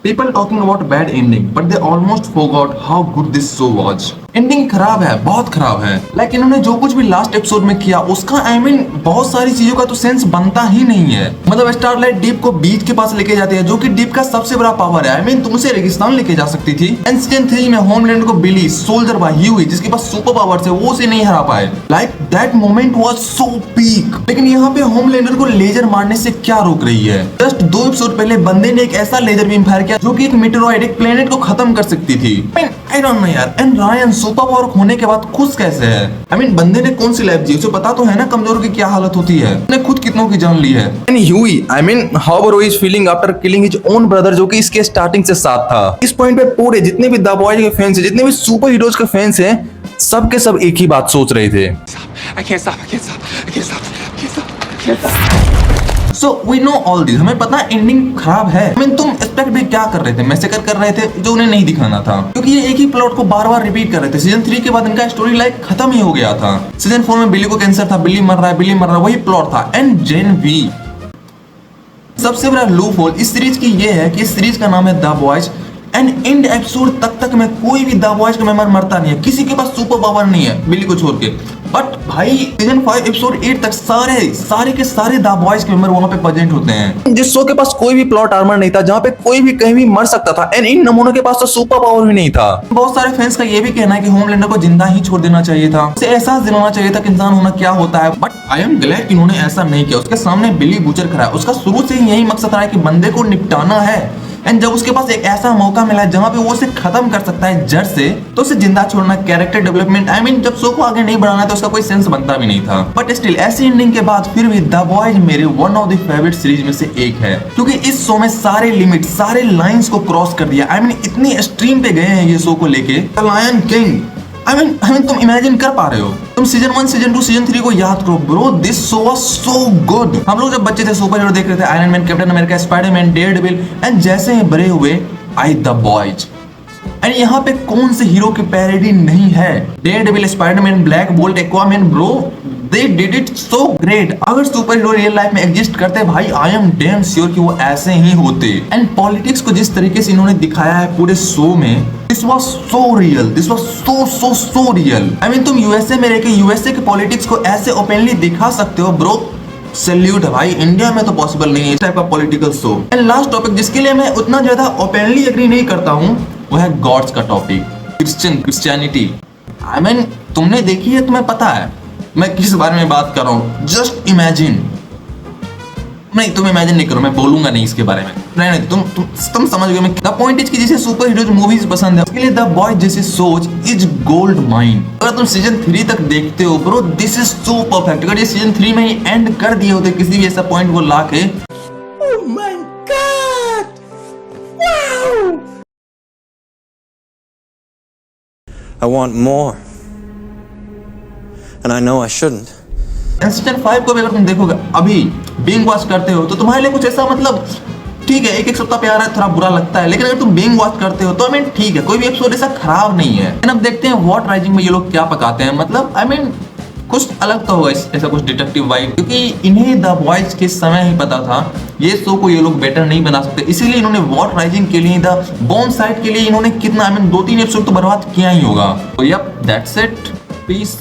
People talking about bad ending, but they almost forgot how good this show was. Ending खराब है, बहुत खराब है। लाइक इन्होंने जो कुछ भी लास्ट एपिसोड में किया उसका बहुत सारी चीजों का तो सेंस बनता ही नहीं है। मतलब स्टारलाइट डीप को बीच के पास लेके जाती है, जो कि डीप का सबसे बड़ा पावर है। तुम उसे रेगिस्तान लेके जा सकती थी। एंड सीजन 3 में होमलैंड को बिली सोल्जर बाय ह्यूई, जिसके पास सुपर पावर्स है, वो उसे नहीं हरा पाए। Like that moment was so peak. लेकिन यहाँ पे होमलैंडर को लेजर मारने से क्या रोक रही है? जस्ट 2 एपिसोड पहले बंदे ने एक ऐसा लेजर बीम फायर किया जो कि एक मेटेरॉइड, एक प्लेनेट को खत्म कर सकती थी। आई डोंट नो यार। एंड रायन सुपर पावर होने के बाद खुश कैसे है? बंदे ने कौन सी लाइफ जी, उसे पता तो है ना कमजोर की क्या हालत होती है। उसने खुद कितनों की जान ली है। And Huey, how he is feeling after killing his own brother, जो कि इसके स्टार्टिंग से साथ था। इस पॉइंट पे पूरे जितने भी द बॉयज के फैंस हैं, जितने भी सुपर हीरोज के फैंस हैं, सब के सब एक ही बात सोच रहे थे। So we know all this। हमें पता है एंडिंग खराब है। तुम एक्सपेक्ट भी क्या कर रहे थे? मैसेकर कर रहे थे, जो उन्हें नहीं दिखाना था, क्योंकि ये एक ही प्लॉट को बार बार रिपीट कर रहे थे। सीजन 3 के बाद इनका स्टोरी लाइक खत्म ही हो गया था। सीजन 4 में बिली को कैंसर था, बिली मर रहा है, बिली मर रहा है, वही प्लॉट था। एंड जेन वी, सबसे बड़ा लूप होल इस सीरीज की ये है कि इस सीरीज का नाम है the boys. And and episode तक में कोई भी द बॉयज का मेंबर मरता नहीं है, किसी के पास सुपर पावर नहीं है बिली को छोड़ के। बट भाई सीजन 5 एपिसोड 8 तक सारे के सारे द बॉयज के मेंबर वहां पे प्रेजेंट होते हैं। जिस शो के पास कोई भी प्लॉट आर्मर नहीं था, जहां पे कोई भी कहीं भी मर सकता था। एंड इन नमूनों के पास तो सुपर पावर भी नहीं था। बहुत सारे फैंस का ये भी कहना है कि होमलैंडर को जिंदा ही छोड़ देना चाहिए था, उसे एहसास दिलाना चाहिए था कि इंसान होना क्या होता है। बट आई एम ग्लैड कि उन्होंने ऐसा नहीं किया। उसके सामने बिली बूचर खड़ा है, उसका शुरू से ही यही मकसद रहा है कि बंदे को निपटाना है। एंड जब उसके पास एक ऐसा मौका मिला जहां पे वो उसे खत्म कर सकता है जड़ से, तो उसे जिंदा छोड़ना, कैरेक्टर डेवलपमेंट, जब शो को आगे नहीं बढ़ाना है तो उसका कोई सेंस बनता भी नहीं था। बट स्टिल ऐसी एंडिंग के बाद फिर भी द बॉयज मेरे one of the favourite series में से एक है, क्योंकि इस शो में सारे लिमिट, सारे लाइंस को क्रॉस कर दिया। इतनी एक्सट्रीम पे गए हैं ये शो को लेके। द लायन किंग, तुम इमेजिन कर पा रहे हो? तुम सीजन 1, सीजन 2, सीजन 3 को याद करो bro, this show was so good. हम लोग जब बच्चे थे सुपर हीरो देख रहे थे, iron man, captain America, Spiderman, Daredevil, and जैसे ही बड़े हुए आई द बॉयज। एंड यहाँ पे कौन से हीरो की पैरोडी नहीं है? Daredevil, Spiderman, black bolt, Aquaman, bro they did it so great. अगर सुपर हीरो रियल लाइफ में एग्जिस्ट करते भाई, आई एम डैम श्योर कि वो ऐसे ही होते। एंड पॉलिटिक्स को जिस तरीके से इन्होंने दिखाया है पूरे शो में, this was so real, this was so real. तुम यूएसए में रह के यूएसए के पॉलिटिक्स को ऐसे ओपनली दिखा सकते हो ब्रो, सैल्यूट है भाई। इंडिया में तो पॉसिबल नहीं है इस टाइप का political show. And last topic जिसके लिए मैं उतना ज्यादा ओपनली एग्री नहीं करता हूँ, वो है गॉड्स का टॉपिक, क्रिश्चियनिटी। तुमने देखी है, तुम्हें पता है मैं किस बारे में बात कर रहा हूँ? Just imagine. नहीं, तुम इमेजिन नहीं करो, मैं बोलूंगा नहीं इसके बारे में। नहीं, तुम समझ गए। द पॉइंट इज कि जिसे सुपर हीरोज मूवीज पसंद है उसके लिए द बॉयज जैसी सोच इज गोल्ड माइन। अगर तुम सीजन 3 तक देखते हो bro, this is so perfect. अगर ये सीजन 3 में ही एंड कर दिए होते किसी भी ऐसा पॉइंट को लाके, oh my God, wow. I want more, and I know I shouldn't. Season 5 को भी अगर तुम देखोगे अभी बिंग वॉच करते हो तो तुम्हारे लिए कुछ ऐसा ठीक है, एक सप्ताह पे आ रहा है, थोड़ा बुरा लगता है। लेकिन अगर तुम बिंग वॉच करते हो तो ठीक है, कोई भी एपिसोड ऐसा खराब नहीं है। अब देखते हैं वॉट राइजिंग में ये लोग क्या पकाते हैं। कुछ अलग तो होगा, ऐसा कुछ डिटेक्टिव वाइब, क्योंकि इन्हें द बॉयज के समय ही पता था ये शो को ये लोग बेटर नहीं बना सकते। इसीलिए इन्होंने वॉट राइजिंग के लिए, द बॉर्न साइड के लिए इन्होंने कितना 2-3 एपिसोड तो बर्बाद किया ही होगा। तो यप, दैट्स इट, पीस।